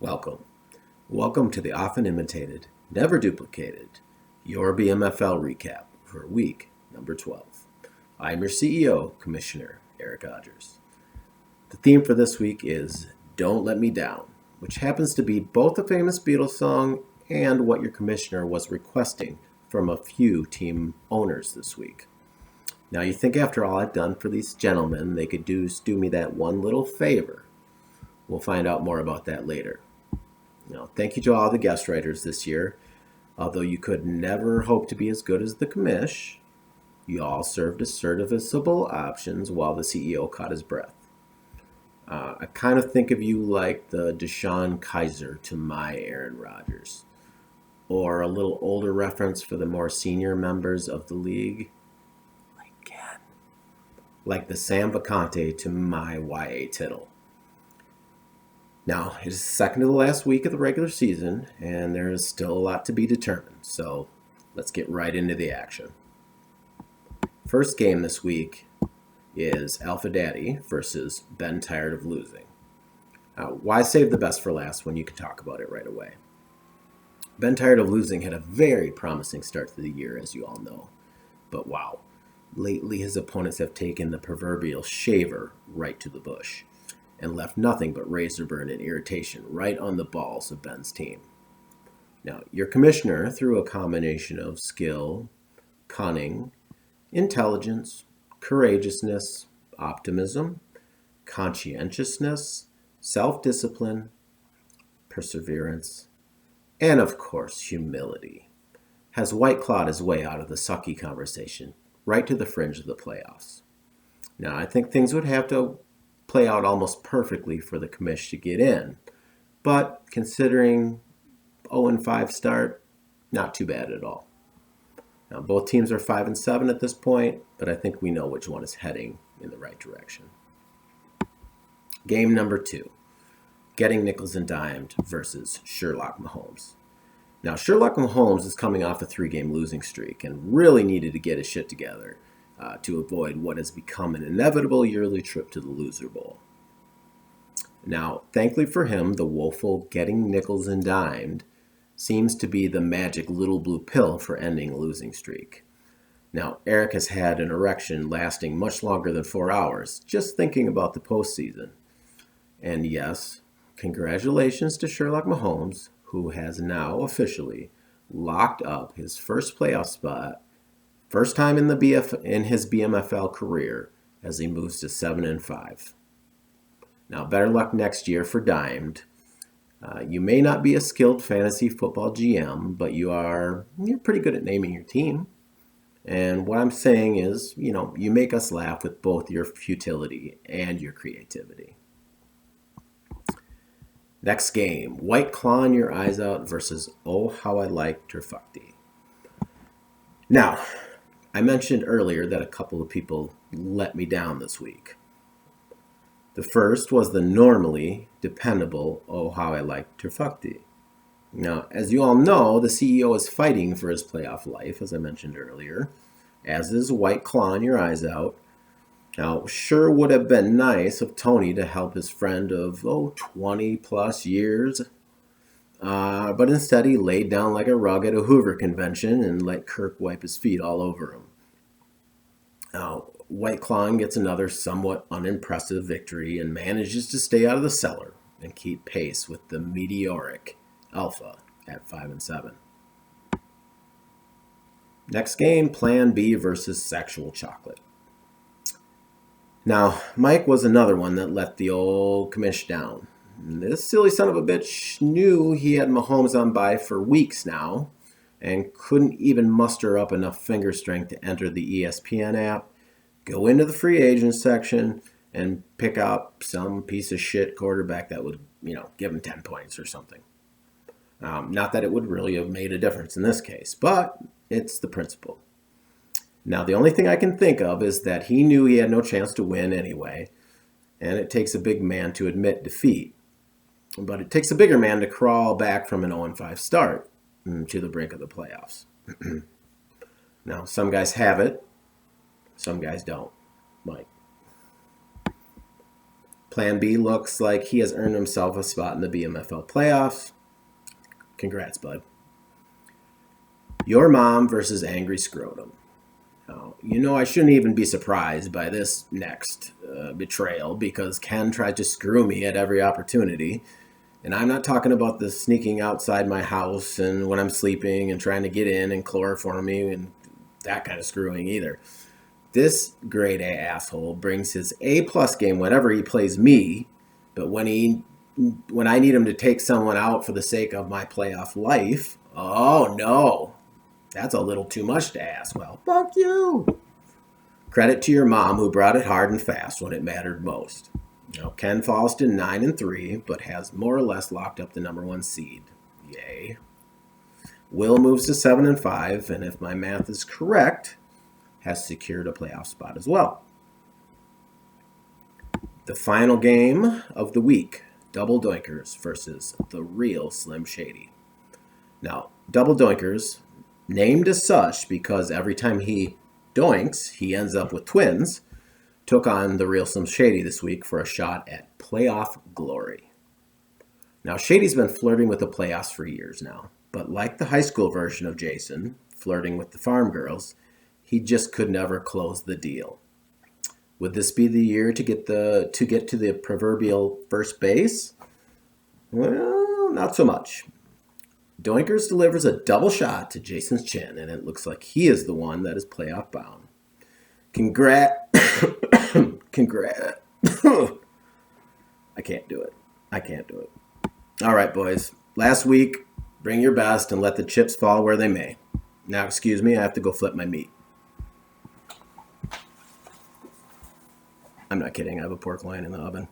Welcome. Welcome to the often imitated, never duplicated, your BMFL recap for week number 12. I'm your CEO, Commissioner Eric Odgers. The theme for this week is Don't Let Me Down, which happens to be both a famous Beatles song and what your commissioner was requesting from a few team owners this week. Now, you think after all I've done for these gentlemen, they could do me that one little favor. We'll find out more about that later. Thank you to all the guest writers this year. Although you could never hope to be as good as the commish, you all served as serviceable options while the CEO caught his breath. I kind of think of you like the Deshaun Kaiser to my Aaron Rodgers, or a little older reference for the more senior members of the league, like the Sam Vacante to my Y.A. Tittle. Now, it is the second to the last week of the regular season, and there is still a lot to be determined, so let's get right into the action. First game this week is Alpha Daddy versus Ben Tired of Losing. Why save the best for last when you can talk about it right away? Ben Tired of Losing had a very promising start to the year, as you all know. But wow, lately his opponents have taken the proverbial shaver right to the bush and left nothing but razor burn and irritation right on the balls of Ben's team. Now, your commissioner, through a combination of skill, cunning, intelligence, courageousness, optimism, conscientiousness, self-discipline, perseverance, and of course, humility, has white-clawed his way out of the sucky conversation right to the fringe of the playoffs. Now, I think things would have to play out almost perfectly for the commish to get in. But considering 0-5 start, not too bad at all. Now, both teams are 5-7 at this point, but I think we know which one is heading in the right direction. Game number 2, getting nickels and dimed versus Sherlock Mahomes. Now, Sherlock Mahomes is coming off a 3-game losing streak and really needed to get his shit together to avoid what has become an inevitable yearly trip to the Loser Bowl. Now, thankfully for him, the woeful getting nickels and dimed seems to be the magic little blue pill for ending a losing streak. Now, Eric has had an erection lasting much longer than 4 hours just thinking about the postseason. And yes, congratulations to Sherlock Mahomes, who has now officially locked up his first playoff spot, first time in his BMFL career, as he moves to 7-5. Now, better luck next year for dimed. You may not be a skilled fantasy football GM, but you're pretty good at naming your team. And what I'm saying is, you make us laugh with both your futility and your creativity. Next game, White Clawing Your Eyes Out versus Oh How I Like Trifecta. Now, I mentioned earlier that a couple of people let me down this week. The first was the normally dependable Oh How I Like Trifecta. Now, as you all know, the CEO is fighting for his playoff life, as I mentioned earlier, as is White Clawing Your Eyes Out. Now, sure would have been nice of Tony to help his friend of 20 plus years, but instead he laid down like a rug at a Hoover convention and let Kirk wipe his feet all over him. Now, White Clawing gets another somewhat unimpressive victory and manages to stay out of the cellar and keep pace with the meteoric Alpha at 5-7. Next game, Plan B versus Sexual Chocolate. Now, Mike was another one that let the old commish down. This silly son of a bitch knew he had Mahomes on bye for weeks now and couldn't even muster up enough finger strength to enter the ESPN app, go into the free agent section, and pick up some piece of shit quarterback that would, give him 10 points or something. Not that it would really have made a difference in this case, but it's the principle. Now, the only thing I can think of is that he knew he had no chance to win anyway, and it takes a big man to admit defeat. But it takes a bigger man to crawl back from an 0-5 start to the brink of the playoffs. Now, some guys have it, some guys don't. Mike. Plan B looks like he has earned himself a spot in the BMFL playoffs. Congrats, bud. Your mom versus Angry Scrotum. Now, I shouldn't even be surprised by this next betrayal because Ken tried to screw me at every opportunity. And I'm not talking about the sneaking outside my house and when I'm sleeping and trying to get in and chloroform me and that kind of screwing either. This grade A asshole brings his A-plus game whenever he plays me, but when I need him to take someone out for the sake of my playoff life, oh no, that's a little too much to ask. Well, fuck you. Credit to your mom who brought it hard and fast when it mattered most. Ken falls to 9-3, but has more or less locked up the number 1 seed. Yay. Will moves to 7-5, and if my math is correct, has secured a playoff spot as well. The final game of the week, Double Doinkers versus the real Slim Shady. Now, Double Doinkers, named as such because every time he doinks, he ends up with twins, took on the real Slim Shady this week for a shot at playoff glory. Now, Shady's been flirting with the playoffs for years now, but like the high school version of Jason, flirting with the farm girls, he just could never close the deal. Would this be the year to get to the proverbial first base? Well, not so much. Doinkers delivers a double shot to Jason's chin, and it looks like he is the one that is playoff bound. Congrats. I can't do it. All right, boys. Last week, bring your best and let the chips fall where they may. Now, excuse me, I have to go flip my meat. I'm not kidding. I have a pork loin in the oven.